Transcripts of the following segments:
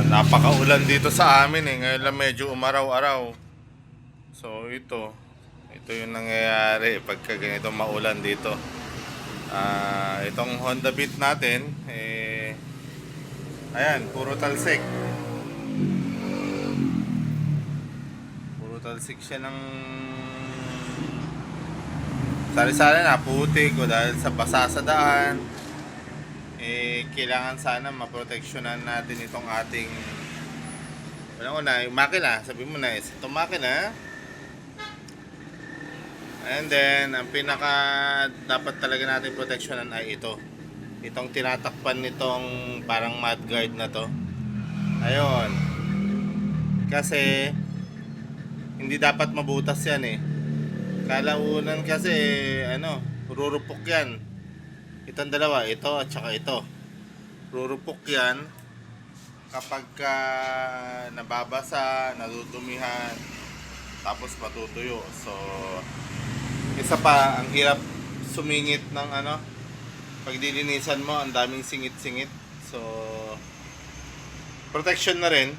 Napakaulan dito sa amin eh. Ngayon lang medyo umaraw-araw. So ito yung nangyayari pagka ganito maulan dito. Itong Honda Beat natin ayan, puro talsik siya ng sari-sari na putik o dahil sa basa sa daan. Kailangan sana maproteksyonan natin itong ating yung makina. Sabi mo na, itong makina. And then, ang pinaka dapat talaga natin proteksyonan ay itong tinatakpan nitong parang mudguard na to. Ayun. Kasi hindi dapat mabutas yan eh. Kalaunan kasi rurupok yan. Itong dalawa, ito at saka ito. Rurupok yan kapag nababasa, nadudumihan, tapos matutuyo. So, isa pa, ang hirap sumingit ng pag dilinisan mo, ang daming singit-singit. So, protection na rin.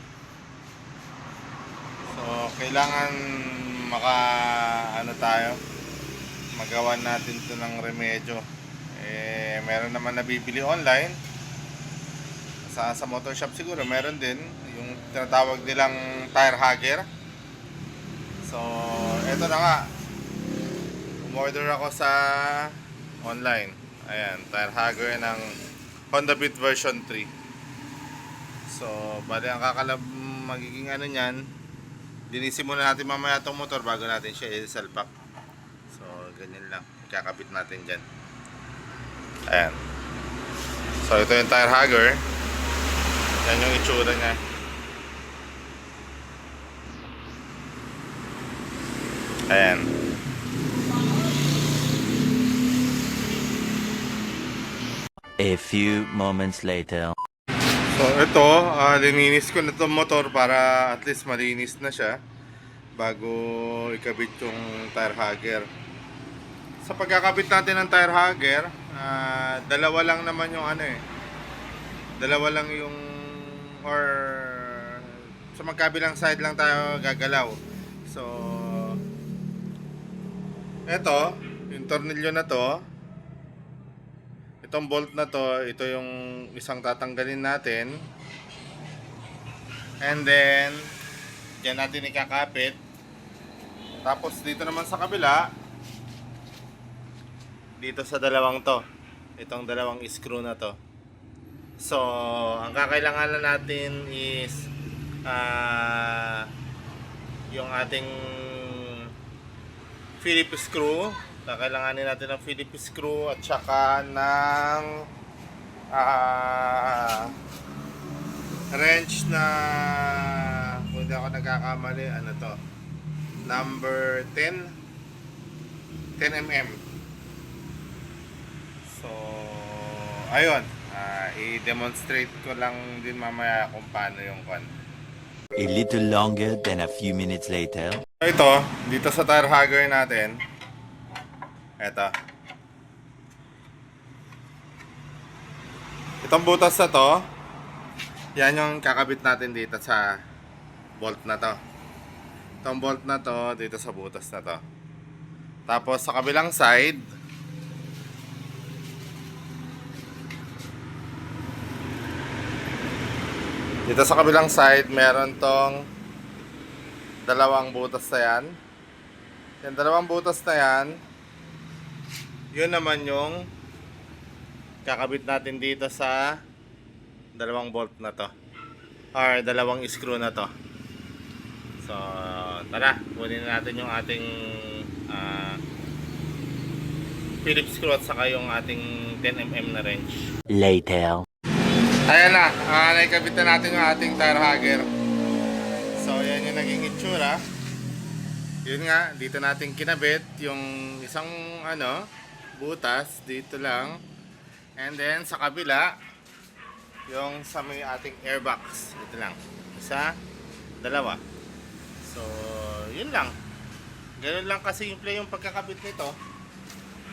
So, kailangan tayo, magawa natin to ng remedyo. Meron naman nabibili online sa motor shop, siguro meron din yung tinatawag nilang tire hugger. So eto na nga, umorder ako sa online. Ayan, tire hugger ng Honda Beat version 3. So bali ang magiging niyan, linisin muna natin mamaya itong motor bago natin siya isalpak. So ganyan lang, ikakabit natin dyan. Ayan. So ito yung tire hugger. Yan yung itsura niya. Ayan. A few moments later. So ito, lininis ko na itong motor para at least malinis na siya bago ikabit yung tire hugger. Sa pagkakabit natin ng tire hugger, dalawa lang naman yung dalawa lang yung sa magkabilang side lang tayo gagalaw. So eto, yung tornilyo na to, itong bolt na to, ito yung isang tatanggalin natin. And then diyan natin ikakapit. Tapos dito naman sa kabila, dito sa dalawang to, itong dalawang screw na to. So ang kakailangan natin is yung ating Phillips screw. Kakailanganin natin ng Phillips screw at saka ng wrench na, kung hindi ako nagkakamali, number 10 mm. So ayun, i-demonstrate ko lang din mamaya kung paano yung A little longer than a few minutes later. Ito, dito sa tire hugger natin, itong butas na to, yan yung kakabit natin dito sa bolt na to. Itong bolt na to, dito sa butas na to. Tapos sa kabilang side, dito sa kabilang side, meron tong dalawang butas na yan. Yung dalawang butas na yan, yun naman yung kakabit natin dito sa dalawang bolt na to, or dalawang screw na to. So tara, kunin natin yung ating Phillips screw at saka yung ating 10mm na wrench. Later. Ayan na, naikabit na natin yung ating tire hugger. So yan yung naging itsura. Yun nga, dito natin kinabit yung isang butas dito lang. And then sa kabila, yung sa may ating airbox, dito lang. Isa, dalawa. So yun lang. Ganun lang kasimple yung pagkakabit nito.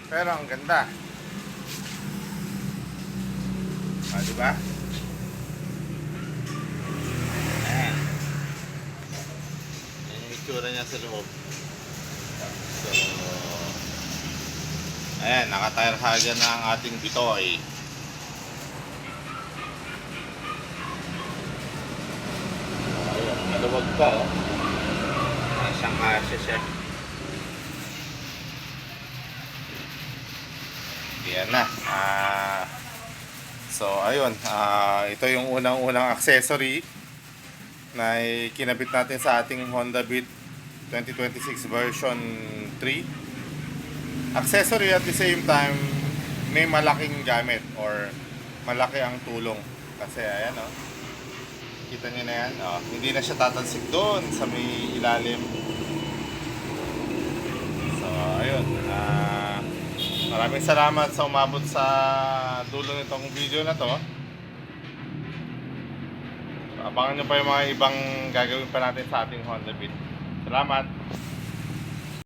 Pero ang ganda. Diba? nasa loob. So, ayan, naka-tire hugger na ang ating Bitoy. Ayun, maluwag pa oh. Asang kasya siya. Yan na. So ayun, ito yung unang-unang accessory na kinabit natin sa ating Honda Beat 2026 version 3. Accessory at the same time may malaking gamit or malaki ang tulong. Kasi ayan oh. Kita niyo na yan. Oh, hindi na siya tatalsik doon sa may ilalim. So ayun, maraming salamat sa umabot sa dulo nitong video na to. Abangan nyo pa yung mga ibang gagawin pa natin sa ating Honda Beat. Salamat!